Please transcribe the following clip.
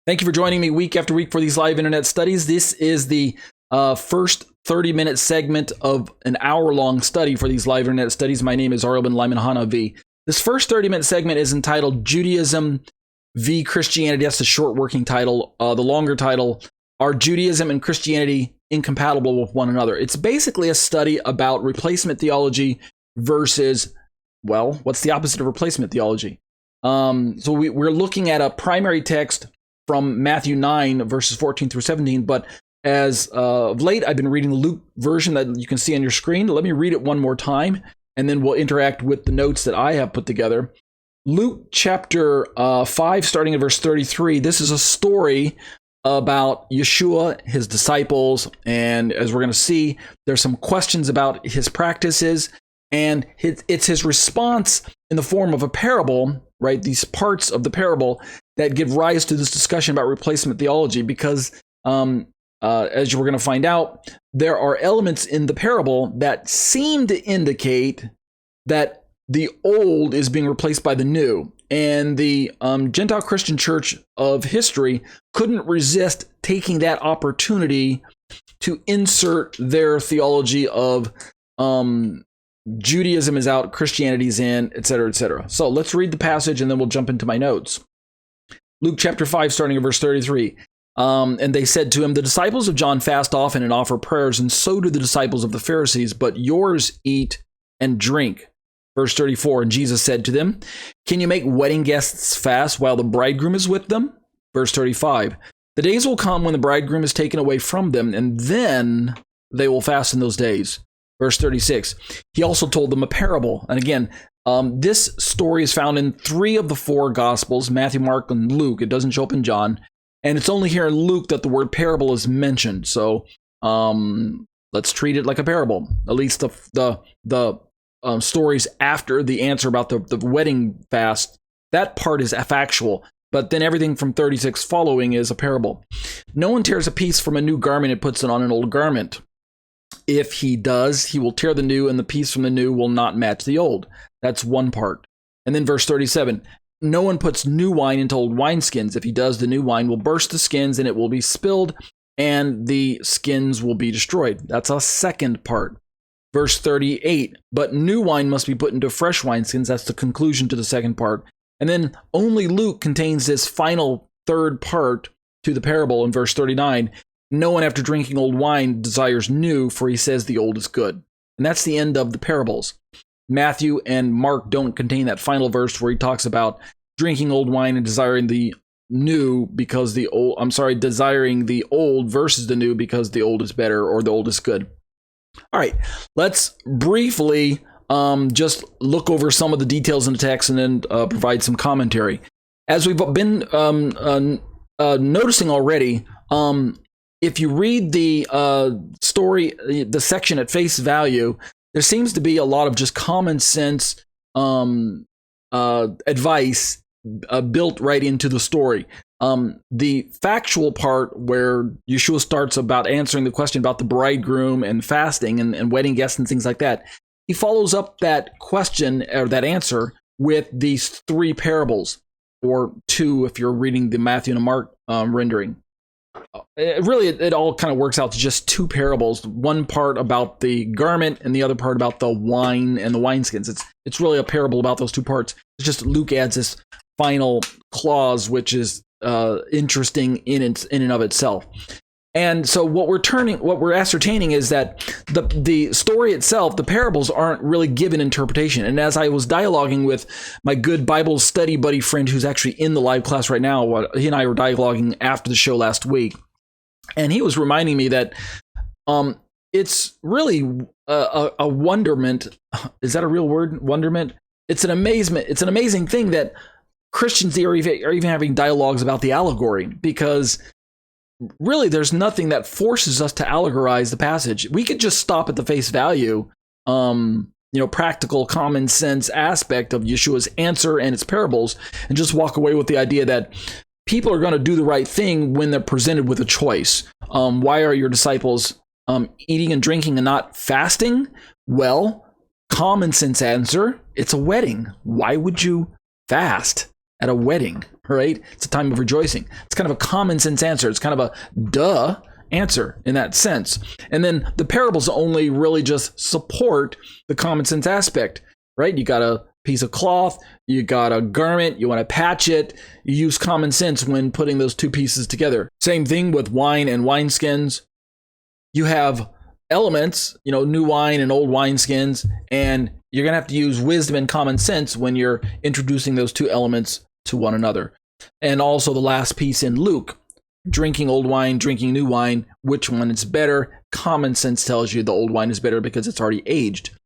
Thank you for joining me week after week for these live internet studies. This is the first 30-minute segment of an hour-long study for these live internet studies. My name is Ariel Ben Lyman Hanavi. This first 30-minute segment is entitled Judaism v. Christianity. That's the short working title. The longer title, Are Judaism and Christianity Incompatible with One Another? It's basically a study about replacement theology versus, well, what's the opposite of replacement theology? So we're looking at a primary text from Matthew 9, verses 14 through 17. But as of late, I've been reading the Luke version that you can see on your screen. Let me read it one more time, and then we'll interact with the notes that I have put together. Luke chapter 5, starting at verse 33. This is a story about Yeshua, his disciples, and as we're going to see, there's some questions about his practices, and it's his response in the form of a parable, right? These parts of the parable that give rise to this discussion about replacement theology, because as you're going to find out, there are elements in the parable that seem to indicate that the old is being replaced by the new. And the Gentile Christian church of history couldn't resist taking that opportunity to insert their theology of Judaism is out, Christianity's in, etc., etc. So let's read the passage and then we'll jump into my notes. Luke chapter 5, starting at verse 33. And they said to him, the disciples of John fast often and offer prayers, and so do the disciples of the Pharisees, but yours eat and drink. Verse 34, and Jesus said to them, can you make wedding guests fast while the bridegroom is with them? Verse 35, the days will come when the bridegroom is taken away from them, and then they will fast in those days. Verse 36, he also told them a parable. And again, this story is found in 3 of the 4 Gospels, Matthew, Mark, and Luke. It doesn't show up in John. And it's only here in Luke that the word parable is mentioned. So let's treat it like a parable. At least the stories after the answer about the wedding fast, that part is factual. But then everything from 36 following is a parable. No one tears a piece from a new garment and puts it on an old garment. If he does, he will tear the new, and the piece from the new will not match the old. That's one part. And then verse 37, no one puts new wine into old wineskins. If he does, the new wine will burst the skins, and it will be spilled, and the skins will be destroyed. That's a second part. Verse 38, but new wine must be put into fresh wineskins. That's the conclusion to the second part. And then only Luke contains this final third part to the parable in verse 39. No one after drinking old wine desires new, for he says the old is good. And that's the end of the parables. Matthew and Mark don't contain that final verse where he talks about drinking old wine and desiring the new because the old, desiring the old versus the new because the old is better or the old is good. All right, let's briefly just look over some of the details in the text and then provide some commentary. As we've been noticing already, if you read the story, the section at face value, there seems to be a lot of just common sense advice built right into the story. The factual part where Yeshua starts about answering the question about the bridegroom and fasting and wedding guests and things like that, he follows up that question or that answer with these 3 parables, or 2 if you're reading the Matthew and Mark rendering. It all kind of works out to just 2 parables. One part about the garment and the other part about the wine and the wineskins. It's really a parable about those 2 parts. It's just Luke adds this final clause, which is interesting in and of itself. And so what we're ascertaining is that the story itself, the parables aren't really given interpretation. And as I was dialoguing with my good Bible study buddy friend who's actually in the live class right now, he and I were dialoguing after the show last week, and he was reminding me that it's really a wonderment. Is that a real word? Wonderment? It's an amazement. It's an amazing thing that Christians are even having dialogues about the allegory, because really there's nothing that forces us to allegorize the passage. We could just stop at the face value, practical common sense aspect of Yeshua's answer and its parables, and just walk away with the idea that people are going to do the right thing when they're presented with a choice. Why are your disciples eating and drinking and not fasting? Well, common sense answer, it's a wedding. Why would you fast? at a wedding, right? It's a time of rejoicing. It's kind of a common sense answer. It's kind of a duh answer in that sense. And then the parables only really just support the common sense aspect, right? You got a piece of cloth, you got a garment, you want to patch it. You use common sense when putting those two pieces together. Same thing with wine and wineskins. You have elements, new wine and old wineskins, and you're going to have to use wisdom and common sense when you're introducing those two elements to one another. And also the last piece in Luke, drinking old wine, drinking new wine, which one is better? Common sense tells you the old wine is better because it's already aged.